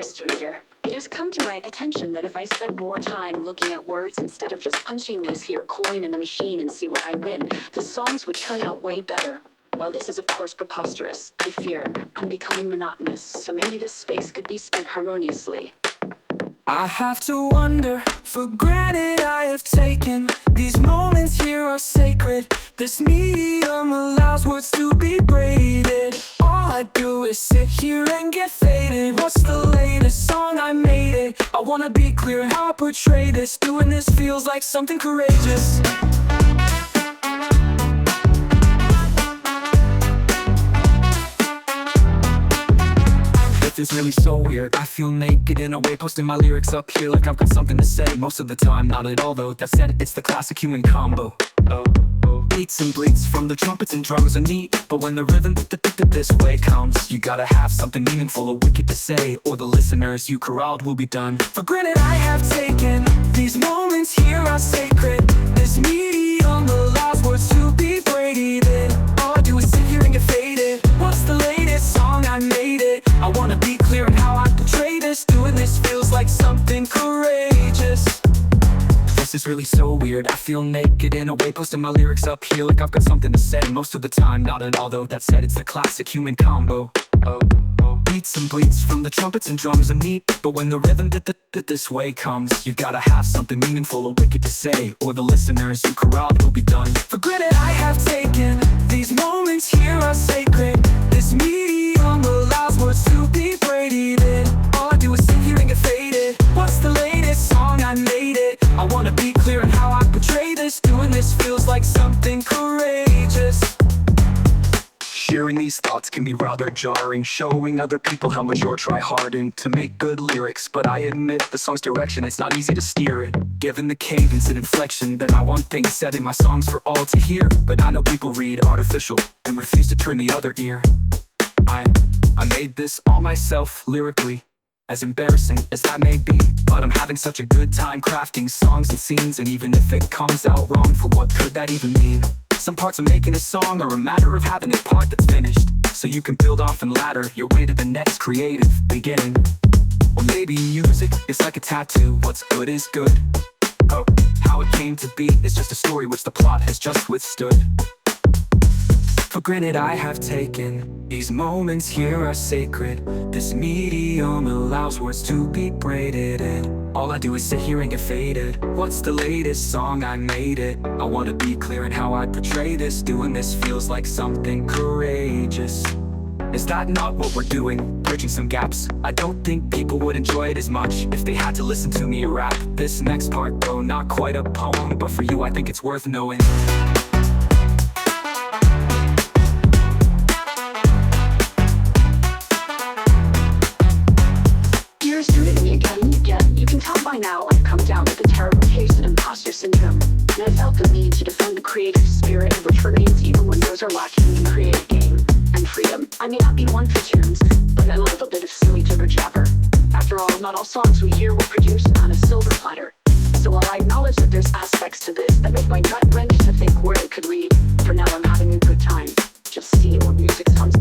Dearest reader, it has come to my attention that if I spend more time looking at words instead of just punching this here coin in the machine and see what I win, the songs would turn out way better. While this is of course preposterous, I fear I'm becoming monotonous, so maybe this space could be spent harmoniously. I have to wonder, for granted I have taken. These moments here are sacred. This medium allows words to be braided. All I do is sit here and get faded. What's the latest song I made it? I wanna be clear how I portray this. Doing this feels like something courageous. It's really so weird. I feel naked in a way, posting my lyrics up here like I've got something to say. Most of the time, not at all though. That said, it's the classic human combo. Beats and bleats from the trumpets and drums are neat, but when the rhythm this way comes, you gotta have something meaningful or wicked to say, or the listeners you corralled will be done. For granted I have taken. These moments here are sacred. This medium allows words to be braided. All I do is sit here and get faded. What's the latest song I made it? I wanna be clear in how I portray this. Doing this feels like something courageous. This is really so weird. I feel naked in a way, posting my lyrics up here like I've got something to say. Most of the time, not at all though. That said, it's the classic human combo. Beats and bleats from the trumpets and drums are neat, but when the rhythm this way comes, you gotta have something meaningful or wicked to say, or the listeners you corralled will be done. For granted I have taken. These moments here are sacred. This medium allows words to be braided. All I do is sit here and get faded. What's the latest song I made it? I wanna be clear in how I portray this. Doing this feels like something courageous. Sharing these thoughts can be rather jarring, showing other people how much you're try-harding to make good lyrics. But I admit the song's direction, it's not easy to steer it. Given the cadence and inflection, then I want things said in my songs for all to hear. But I know people read artificial and refuse to turn the other ear. I made this all myself lyrically, as embarrassing as that may be, but I'm having such a good time crafting songs and scenes. And even if it comes out wrong, for what could that even mean? Some parts of making a song are a matter of having a part that's finished, so you can build off and ladder your way to the next creative beginning. Or maybe music is like a tattoo. What's good is good. Oh, how it came to be is just a story which the plot has just withstood. For granted I have taken. These moments here are sacred. This medium allows words to be braided in. All I do is sit here and get faded. What's the latest song I made it? I wanna be clear in how I portray this. Doing this feels like something courageous. Is that not what we're doing? Bridging some gaps. I don't think people would enjoy it as much if they had to listen to me rap. This next part though, not quite a poem, but for you I think it's worth knowing. You can tell by now I've come down with the terrible case of imposter syndrome, and I felt the need to defend the creative spirit of which remains even when those are lacking in creative game and freedom. I may not be one for tunes, but a little bit of silly jibber jabber. After all, not all songs we hear were produced on a silver platter. So while I acknowledge that there's aspects to this that make my gut wrench to think where it could lead, for now I'm having a good time, just seeing what music sounds